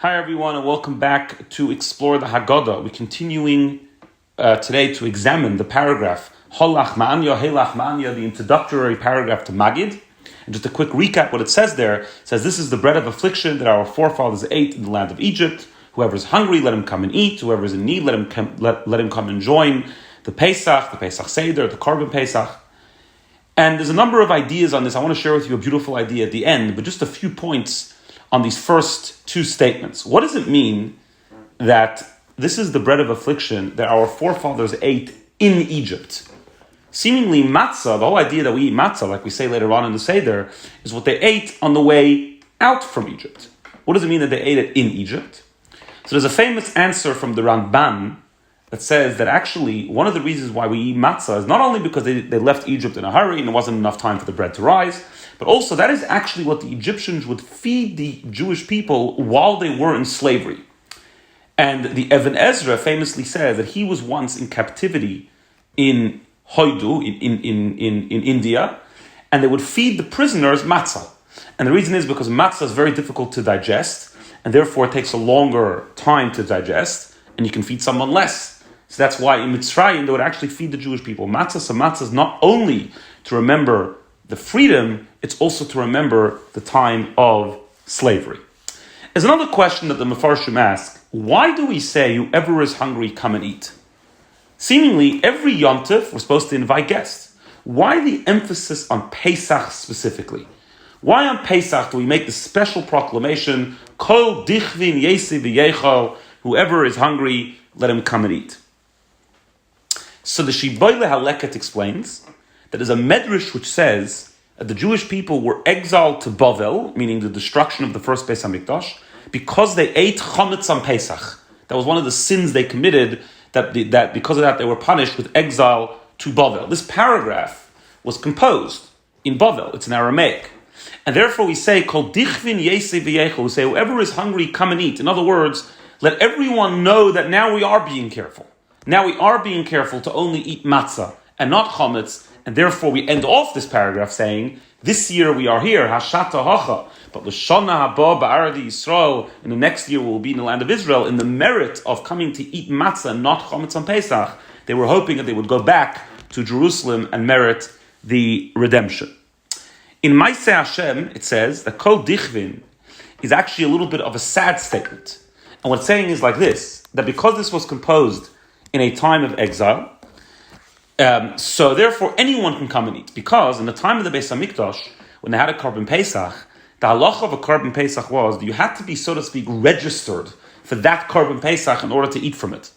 Hi everyone, and welcome back to Explore the Haggadah. We're continuing today to examine the paragraph lachma Anya, the introductory paragraph to Magid. And just a quick recap, what it says there, it says this is the bread of affliction that our forefathers ate in the land of Egypt. Whoever is hungry, let him come and eat. Whoever is in need, let him come and join the Pesach Seder, the Korban Pesach. And there's a number of ideas on this. I want to share with you a beautiful idea at the end, but just a few points on these first two statements. What does it mean that this is the bread of affliction that our forefathers ate in Egypt? Seemingly matzah, the whole idea that we eat matzah, like we say later on in the Seder, is what they ate on the way out from Egypt. What does it mean that they ate it in Egypt? So there's a famous answer from the Ramban that says that actually one of the reasons why we eat matzah is not only because they left Egypt in a hurry and there wasn't enough time for the bread to rise, but also that is actually what the Egyptians would feed the Jewish people while they were in slavery. And the Ibn Ezra famously says that he was once in captivity in Hoidu, in India, and they would feed the prisoners matzah. And the reason is because matzah is very difficult to digest, and therefore it takes a longer time to digest, and you can feed someone less. So that's why in Mitzrayim they would actually feed the Jewish people matzah. So matzah is not only to remember the freedom, it's also to remember the time of slavery. There's another question that the Mefarshim ask: why do we say whoever is hungry, come and eat? Seemingly every Yom Tov we're supposed to invite guests. Why the emphasis on Pesach specifically? Why on Pesach do we make the special proclamation, Kol dichvin yesi v'yechal, whoever is hungry, let him come and eat? So the Shiboile Haleket explains that there's a medrash which says that the Jewish people were exiled to Bavel, meaning the destruction of the first Beis HaMikdash, because they ate chametz on Pesach. That was one of the sins they committed, that because of that they were punished with exile to Bavel. This paragraph was composed in Bavel. It's in Aramaic. And therefore we say, Kol dichvin yesi v'yechel, we say, whoever is hungry, come and eat. In other words, let everyone know that now we are being careful. Now we are being careful to only eat matzah and not chametz, and therefore we end off this paragraph saying, this year we are here, hashata hacha, but l'shana haba ba'aradi Yisrael, in the next year we will be in the land of Israel, in the merit of coming to eat matzah and not chametz on Pesach. They were hoping that they would go back to Jerusalem and merit the redemption. In Maaseh Hashem, it says that Kol Dichvin is actually a little bit of a sad statement. And what it's saying is like this, that because this was composed in a time of exile, so therefore anyone can come and eat. Because in the time of the Beis HaMikdash, when they had a Korban Pesach, the halacha of a Korban Pesach was that you had to be, so to speak, registered for that Korban Pesach in order to eat from it.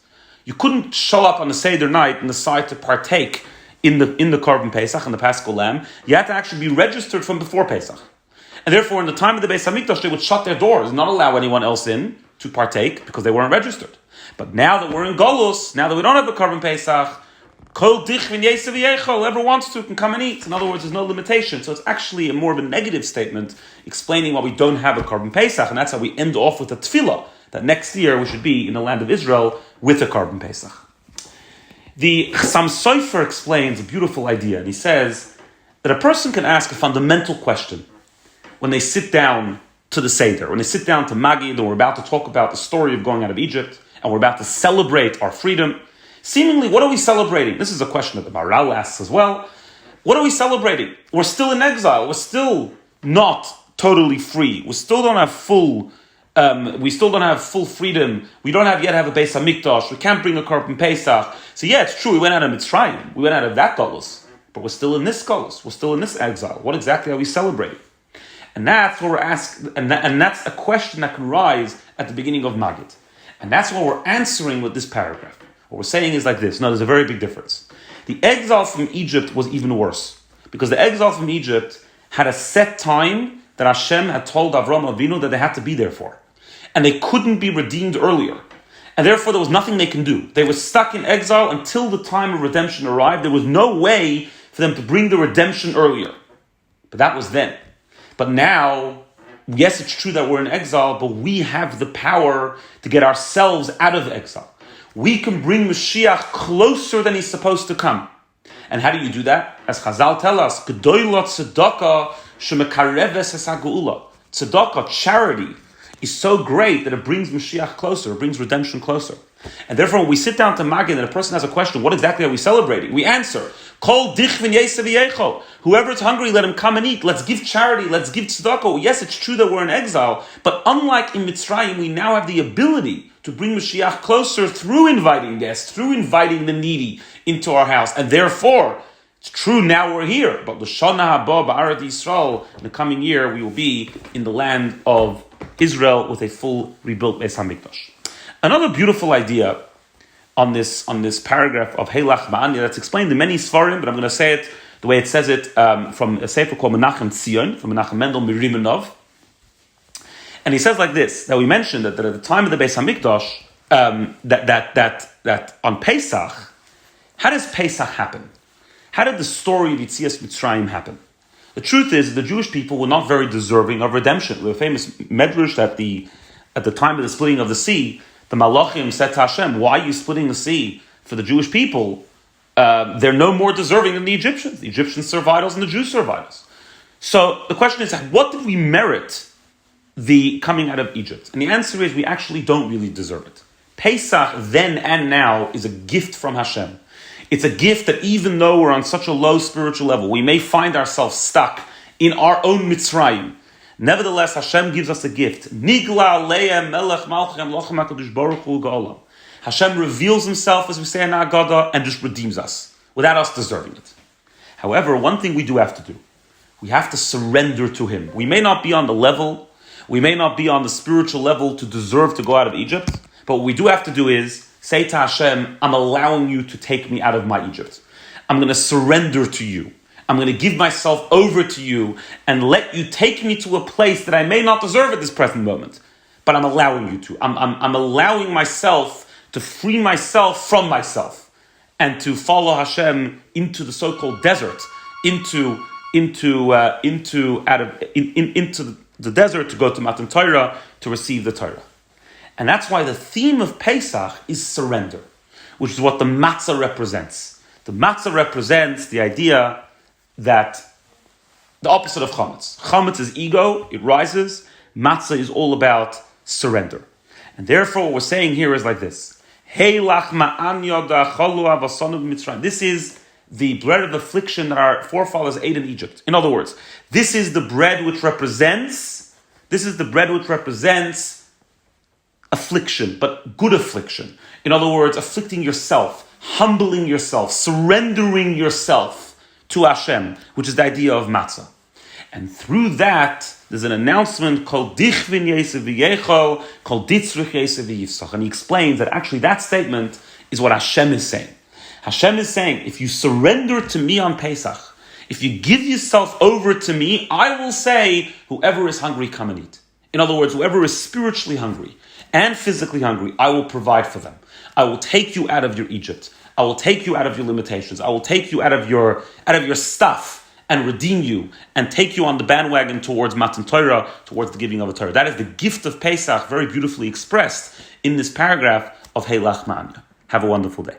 You couldn't show up on the Seder night and decide to partake in the Korban Pesach and the Paschal Lamb. You had to actually be registered from before Pesach. And therefore in the time of the Beis HaMikdash, they would shut their doors and not allow anyone else in to partake because they weren't registered. But now that we're in Golus, now that we don't have a Korban Pesach, Kol dichvin yesi v'yechol, whoever wants to can come and eat. In other words, there's no limitation. So it's actually more of a negative statement explaining why we don't have a Korban Pesach, and that's how we end off with a tefillah, that next year we should be in the land of Israel with a Korban Pesach. The Chasam Sofer explains a beautiful idea, and he says that a person can ask a fundamental question when they sit down to the Seder, when they sit down to Magid, and we're about to talk about the story of going out of Egypt, and we're about to celebrate our freedom. Seemingly, what are we celebrating? This is a question that the Maral asks as well. What are we celebrating? We're still in exile. We're still not totally free. We still don't have full freedom. We don't yet have a Beis HaMikdash. We can't bring a Korban Pesach. So yeah, it's true. We went out of Mitzrayim. We went out of that Golus. But we're still in this Golus. We're still in this exile. What exactly are we celebrating? And that's what we're asking. And that's a question that can rise at the beginning of Magid. And that's what we're answering with this paragraph. What we're saying is like this. No, there's a very big difference. The exile from Egypt was even worse. Because the exile from Egypt had a set time that Hashem had told Avram Avinu that they had to be there for. And they couldn't be redeemed earlier. And therefore there was nothing they can do. They were stuck in exile until the time of redemption arrived. There was no way for them to bring the redemption earlier. But that was then. But now, yes, it's true that we're in exile, but we have the power to get ourselves out of exile. We can bring Mashiach closer than he's supposed to come. And how do you do that? As Chazal tell us, Gedoylot tzedakah shemekareves es hageulah. Tzedakah, charity, is so great that it brings Mashiach closer, it brings redemption closer. And therefore, when we sit down to Magid and a person has a question, what exactly are we celebrating? We answer, Kol dichvin yesev yecho. Whoever is hungry, let him come and eat. Let's give charity, let's give tzedakah. Yes, it's true that we're in exile, but unlike in Mitzrayim, we now have the ability to bring Mashiach closer through inviting guests, through inviting the needy into our house. And therefore, it's true now we're here, but l'shana haba ba'aret Yisrael, in the coming year, we will be in the land of Israel with a full rebuilt Beis HaMikdash. Another beautiful idea on this paragraph of Hey lachma Anya that's explained in many Sfarim, but I'm going to say it the way it says it from a sefer called Menachem Tzion, from Menachem Mendel Mirimenov. And he says like this, that we mentioned that at the time of the Beis HaMikdash, that on Pesach, how does Pesach happen? How did the story of Yetzias Mitzrayim happen? The truth is, the Jewish people were not very deserving of redemption. We have a famous medrash that at the time of the splitting of the sea, the Malachim said to Hashem, why are you splitting the sea for the Jewish people? They're no more deserving than the Egyptians. The Egyptians serve idols and the Jews serve idols. So the question is, what did we merit the coming out of Egypt? And the answer is, we actually don't really deserve it. Pesach, then and now, is a gift from Hashem. It's a gift that even though we're on such a low spiritual level, we may find ourselves stuck in our own Mitzrayim. Nevertheless, Hashem gives us a gift. Hashem reveals himself, as we say in Haggadah, and just redeems us, without us deserving it. However, one thing we do have to do, we have to surrender to him. We may not be on the level, we may not be on the spiritual level to deserve to go out of Egypt, but what we do have to do is say to Hashem, I'm allowing you to take me out of my Egypt. I'm going to surrender to you. I'm going to give myself over to you and let you take me to a place that I may not deserve at this present moment. But I'm allowing you to. I'm allowing myself to free myself from myself and to follow Hashem into the so-called desert, into the desert to go to Matan Torah to receive the Torah. And that's why the theme of Pesach is surrender, which is what the matzah represents. The matzah represents the idea that the opposite of chametz. Chametz is ego, it rises. Matzah is all about surrender. And therefore what we're saying here is like this. Hey lachma Anya da'chalu avasanu b'Mitzrayim. This is the bread of affliction that our forefathers ate in Egypt. In other words, this is the bread which represents affliction, but good affliction. In other words, afflicting yourself, humbling yourself, surrendering yourself to Hashem, which is the idea of matzah. And through that, there's an announcement called Dichvin Yesev V'Yecho, called Ditzrich Yesev V'Yifsach. And he explains that actually that statement is what Hashem is saying. Hashem is saying, if you surrender to me on Pesach, if you give yourself over to me, I will say, whoever is hungry, come and eat. In other words, whoever is spiritually hungry and physically hungry, I will provide for them. I will take you out of your Egypt. I will take you out of your limitations. I will take you out of your stuff and redeem you and take you on the bandwagon towards Matan Torah, towards the giving of a Torah. That is the gift of Pesach, very beautifully expressed in this paragraph of Hey lachma Anya. Have a wonderful day.